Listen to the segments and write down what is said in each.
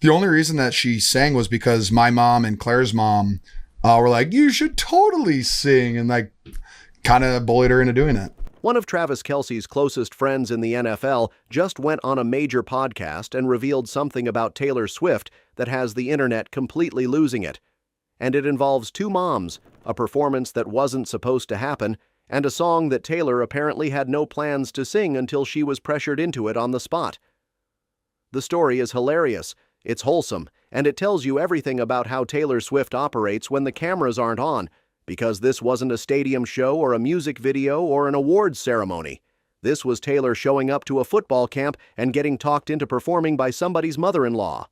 The only reason that she sang was because my mom and Claire's mom were like, you should totally sing, and like kind of bullied her into doing it. One of Travis Kelce's closest friends in the NFL just went on a major podcast and revealed something about Taylor Swift that has the internet completely losing it. And it involves two moms, a performance that wasn't supposed to happen, and a song that Taylor apparently had no plans to sing until she was pressured into it on the spot. The story is hilarious, it's wholesome, and it tells you everything about how Taylor Swift operates when the cameras aren't on, because this wasn't a stadium show or a music video or an awards ceremony. This was Taylor showing up to a football camp and getting talked into performing by somebody's mother-in-law.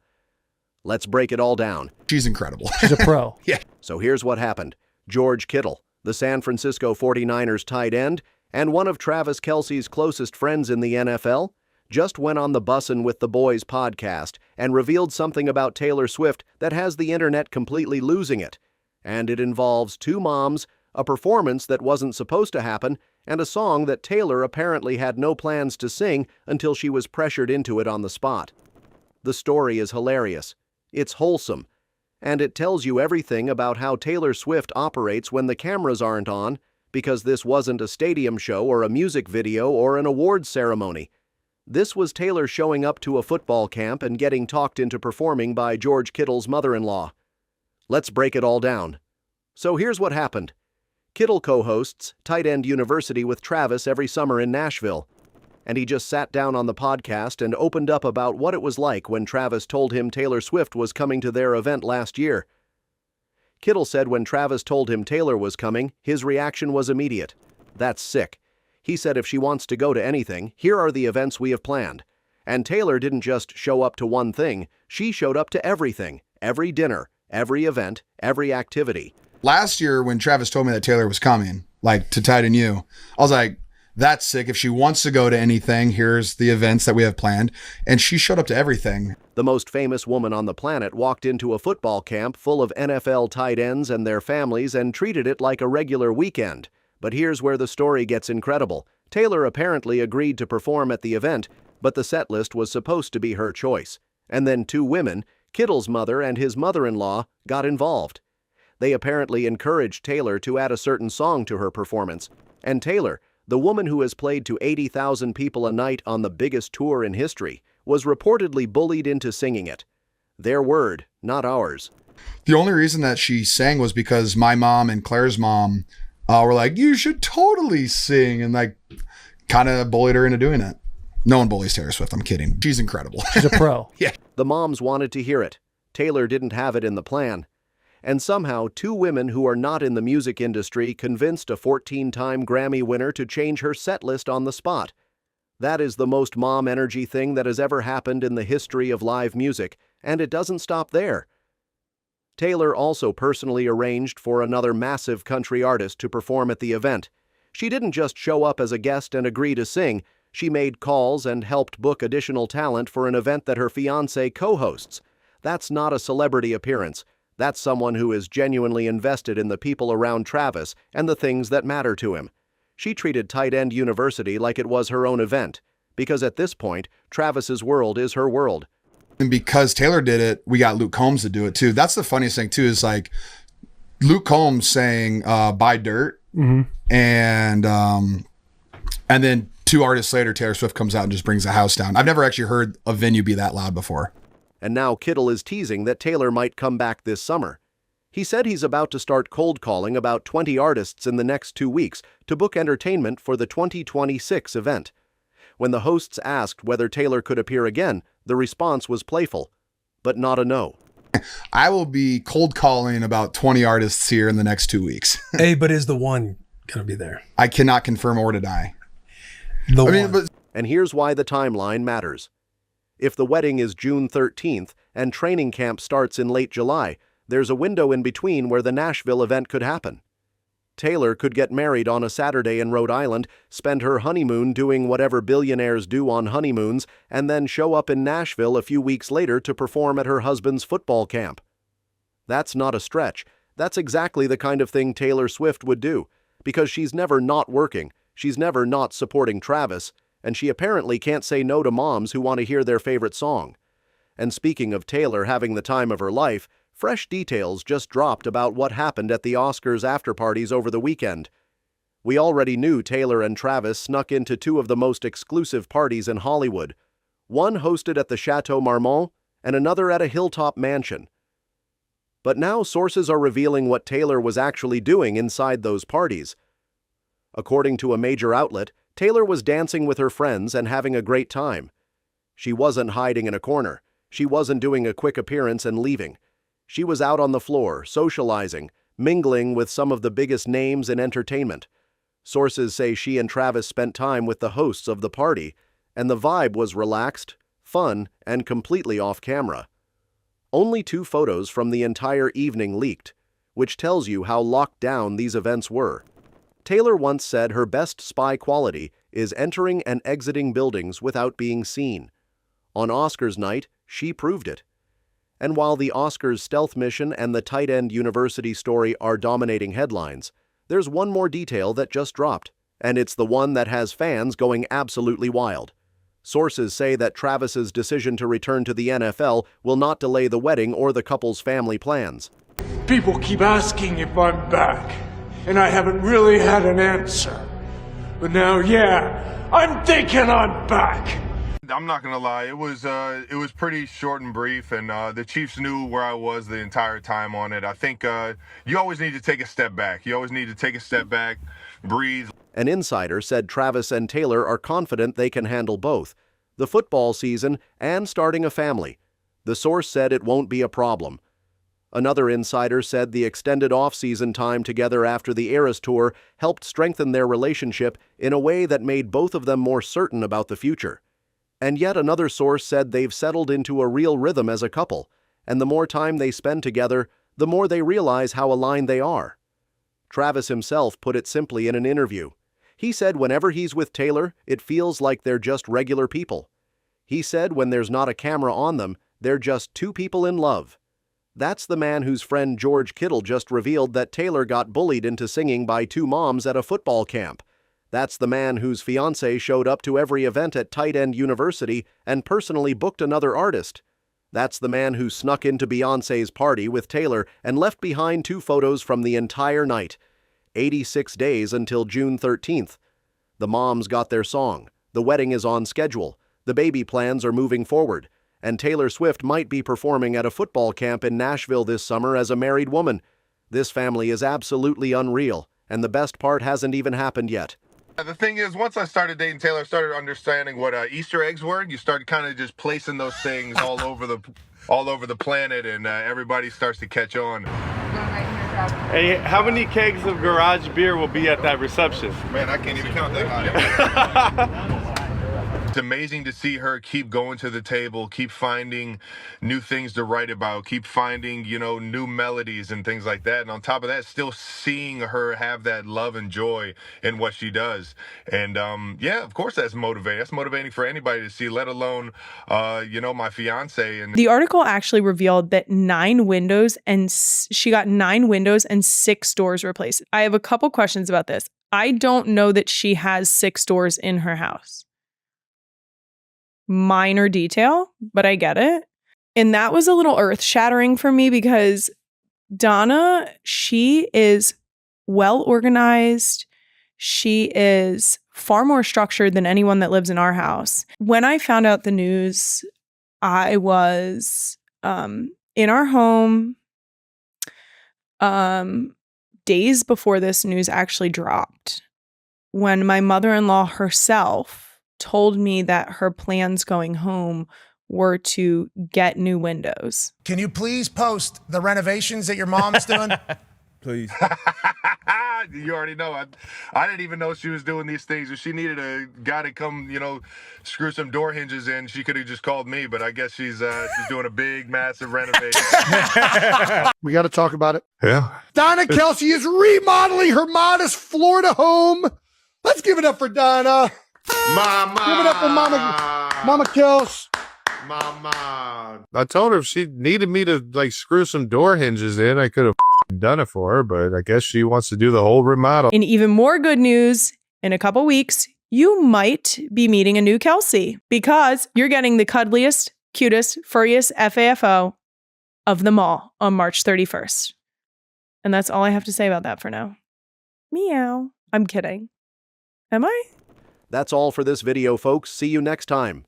Let's break it all down. She's incredible. She's a pro. Yeah. So here's what happened. George Kittle, the San Francisco 49ers tight end, and one of Travis Kelce's closest friends in the NFL, just went on the Bussin with the Boys podcast and revealed something about Taylor Swift that has the internet completely losing it. And it involves two moms, a performance that wasn't supposed to happen, and a song that Taylor apparently had no plans to sing until she was pressured into it on the spot. The story is hilarious. It's wholesome. And it tells you everything about how Taylor Swift operates when the cameras aren't on, because this wasn't a stadium show or a music video or an awards ceremony. This was Taylor showing up to a football camp and getting talked into performing by George Kittle's mother-in-law. Let's break it all down. So here's what happened. Kittle co-hosts Tight End University with Travis every summer in Nashville, and he just sat down on the podcast and opened up about what it was like when Travis told him Taylor Swift was coming to their event last year. Kittle said when Travis told him Taylor was coming, his reaction was immediate. That's sick. He said if she wants to go to anything, here are the events we have planned. And Taylor didn't just show up to one thing, she showed up to everything, every dinner, every event, every activity. Last year when Travis told me that Taylor was coming, like to Tide and You, I was like, that's sick. If she wants to go to anything, here's the events that we have planned. And she showed up to everything. The most famous woman on the planet walked into a football camp full of NFL tight ends and their families and treated it like a regular weekend. But here's where the story gets incredible. Taylor apparently agreed to perform at the event, but the set list was supposed to be her choice. And then two women, Kittle's mother and his mother-in-law, got involved. They apparently encouraged Taylor to add a certain song to her performance. And Taylor, the woman who has played to 80,000 people a night on the biggest tour in history, was reportedly bullied into singing it. Their word, not ours. The only reason that she sang was because my mom and Claire's mom were like, you should totally sing, and like kind of bullied her into doing it. No one bullies Taylor Swift. I'm kidding. She's incredible. She's a pro. Yeah. The moms wanted to hear it. Taylor didn't have it in the plan. And somehow, two women who are not in the music industry convinced a 14-time Grammy winner to change her set list on the spot. That is the most mom energy thing that has ever happened in the history of live music, and it doesn't stop there. Taylor also personally arranged for another massive country artist to perform at the event. She didn't just show up as a guest and agree to sing, she made calls and helped book additional talent for an event that her fiancé co-hosts. That's not a celebrity appearance. That's someone who is genuinely invested in the people around Travis and the things that matter to him. She treated Tight End University like it was her own event, because at this point, Travis's world is her world. And because Taylor did it, we got Luke Combs to do it too. That's the funniest thing too, is like Luke Combs sang Buy Dirt. Mm-hmm. And then 2 artists later, Taylor Swift comes out and just brings the house down. I've never actually heard a venue be that loud before. And now Kittle is teasing that Taylor might come back this summer. He said he's about to start cold calling about 20 artists in the next 2 weeks to book entertainment for the 2026 event. When the hosts asked whether Taylor could appear again, the response was playful, but not a no. I will be cold calling about 20 artists here in the next 2 weeks. Hey, but is the one going to be there? I cannot confirm or deny. And here's why the timeline matters. If the wedding is June 13th and training camp starts in late July, there's a window in between where the Nashville event could happen. Taylor could get married on a Saturday in Rhode Island, spend her honeymoon doing whatever billionaires do on honeymoons, and then show up in Nashville a few weeks later to perform at her husband's football camp. That's not a stretch. That's exactly the kind of thing Taylor Swift would do, because she's never not working, she's never not supporting Travis, and she apparently can't say no to moms who want to hear their favorite song. And speaking of Taylor having the time of her life, fresh details just dropped about what happened at the Oscars afterparties over the weekend. We already knew Taylor and Travis snuck into two of the most exclusive parties in Hollywood, one hosted at the Chateau Marmont and another at a hilltop mansion. But now sources are revealing what Taylor was actually doing inside those parties. According to a major outlet, Taylor was dancing with her friends and having a great time. She wasn't hiding in a corner. She wasn't doing a quick appearance and leaving. She was out on the floor, socializing, mingling with some of the biggest names in entertainment. Sources say she and Travis spent time with the hosts of the party, and the vibe was relaxed, fun, and completely off camera. Only 2 photos from the entire evening leaked, which tells you how locked down these events were. Taylor once said her best spy quality is entering and exiting buildings without being seen. On Oscars night, she proved it. And while the Oscars stealth mission and the tight end university story are dominating headlines, there's one more detail that just dropped, and it's the one that has fans going absolutely wild. Sources say that Travis's decision to return to the NFL will not delay the wedding or the couple's family plans. People keep asking if I'm back, and I haven't really had an answer. But now, yeah, I'm thinking I'm back. I'm not gonna lie, it was pretty short and brief, and the Chiefs knew where I was the entire time on it. I think you always need to take a step back. You always need to take a step back, breathe. An insider said Travis and Taylor are confident they can handle both, the football season and starting a family. The source said it won't be a problem. Another insider said the extended off-season time together after the Eras Tour helped strengthen their relationship in a way that made both of them more certain about the future. And yet another source said they've settled into a real rhythm as a couple, and the more time they spend together, the more they realize how aligned they are. Travis himself put it simply in an interview. He said whenever he's with Taylor, it feels like they're just regular people. He said when there's not a camera on them, they're just 2 people in love. That's the man whose friend George Kittle just revealed that Taylor got bullied into singing by 2 moms at a football camp. That's the man whose fiancée showed up to every event at Tight End University and personally booked another artist. That's the man who snuck into Beyoncé's party with Taylor and left behind 2 photos from the entire night. 86 days until June 13th. The moms got their song. The wedding is on schedule. The baby plans are moving forward. And Taylor Swift might be performing at a football camp in Nashville this summer as a married woman. This family is absolutely unreal, and the best part hasn't even happened yet. The thing is, once I started dating Taylor, I started understanding what Easter eggs were. You start kind of just placing those things all over the planet, and everybody starts to catch on. Hey, how many kegs of garage beer will be at that reception? Man, I can't even count that high. It's amazing to see her keep going to the table, keep finding new things to write about, keep finding, new melodies and things like that. And on top of that, still seeing her have that love and joy in what she does. And yeah, of course that's motivating. That's motivating for anybody to see, let alone, my fiance. And the article actually revealed that she got 9 windows and 6 doors replaced. I have a couple questions about this. I don't know that she has 6 doors in her house. Minor detail, but I get it. And that was a little earth-shattering for me because Donna, she is well organized. She is far more structured than anyone that lives in our house. When I found out the news, I was in our home days before this news actually dropped, when my mother-in-law herself told me that her plans going home were to get new windows. Can you please post the renovations that your mom's doing? Please. You already know. I didn't even know she was doing these things. If she needed a guy to come, screw some door hinges in, she could have just called me. But I guess she's doing a big, massive renovation. We got to talk about it. Yeah. Donna Kelsey is remodeling her modest Florida home. Let's give it up for Donna. Mama. Give it up for Mama Kelsey. Mama. I told her if she needed me to screw some door hinges in, I could have done it for her, but I guess she wants to do the whole remodel. In even more good news, in a couple weeks, you might be meeting a new Kelsey because you're getting the cuddliest, cutest, furriest FAFO of them all on March 31st. And that's all I have to say about that for now. Meow. I'm kidding. Am I? That's all for this video, folks. See you next time.